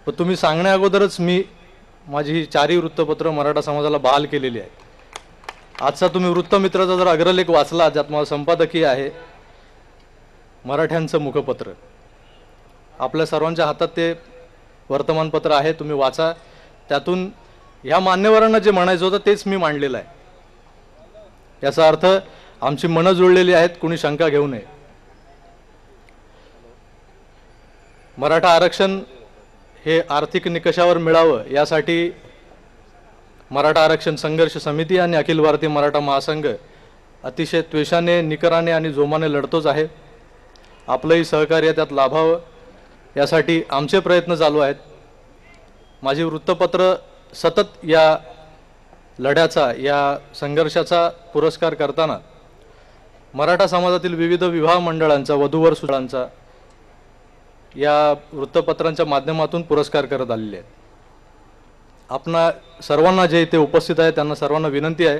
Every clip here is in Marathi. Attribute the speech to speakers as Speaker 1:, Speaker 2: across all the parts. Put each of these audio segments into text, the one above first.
Speaker 1: पण तुम्ही सांगण्या अगोदरच मी माझी ही चारही वृत्तपत्र मराठा समाजाला बहाल केलेली आहे। आजचा तुम्ही वृत्तमित्राचा जर अग्रलेख वाचला ज्यात मला संपादकीय आहे, मराठ्यांचं मुखपत्र, आपल्या सर्वांच्या हातात ते वर्तमानपत्र आहे, तुम्ही वाचा। त्यातून ह्या मान्यवरांना जे म्हणायचं होतं तेच मी मांडलेलं आहे। याचा अर्थ आमची मनं जुळलेली आहेत, कुणी शंका घेऊ नये। मराठा आरक्षण हे आर्थिक निकषावर मिळावं यासाठी मराठा आरक्षण संघर्ष समिती आणि अखिल भारतीय मराठा महासंघ अतिशय त्वेषाने, निकराने आणि जोमाने लढतोच आहे। आपलंही सहकार्य त्यात लाभावं यासाठी आमचे प्रयत्न चालू आहेत। माझी वृत्तपत्र सतत या लढ्याचा, या संघर्षाचा पुरस्कार करताना मराठा समाजातील विविध विवाह मंडळांचा, वधूवर सुळांचा या वृत्तपत्रांच्या माध्यमातून पुरस्कार करत आलेले आहेत। आपणा सर्वांना जे इथे उपस्थित आहे त्यांना सर्वांना विनंती आहे,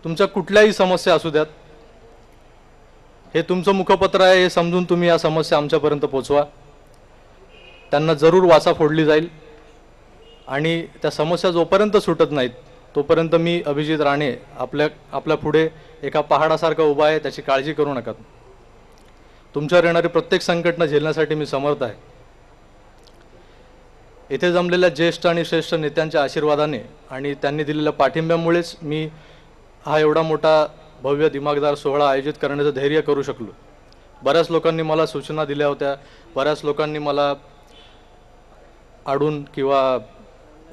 Speaker 1: तुमच्या कुठल्याही समस्या असू द्यात, हे तुमचं मुखपत्र आहे हे समजून तुम्ही या समस्या आमच्यापर्यंत पोहोचवा। त्यांना जरूर वाचा फोडली जाईल आणि त्या समस्या जोपर्यंत सुटत नाहीत तोपर्यंत मी अभिजित राणे आपल्या पुढे एका पहाडासारखा उभा आहे, त्याची काळजी करू नका। तुमच्यावर येणारी प्रत्येक संकटना झेलण्यासाठी मी समर्थ आहे। इथे जमलेल्या ज्येष्ठ आणि श्रेष्ठ नेत्यांच्या आशीर्वादाने आणि त्यांनी दिलेल्या पाठिंब्यामुळेच मी हा एवढा मोठा भव्य दिमागदार सोहळा आयोजित करण्याचं धैर्य करू शकलो। बऱ्याच लोकांनी मला सूचना दिल्या होत्या, बऱ्याच लोकांनी मला आडून किंवा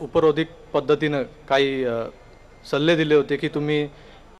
Speaker 1: उपरोधिक पद्धतीने काही सल्ले दिले होते की तुम्ही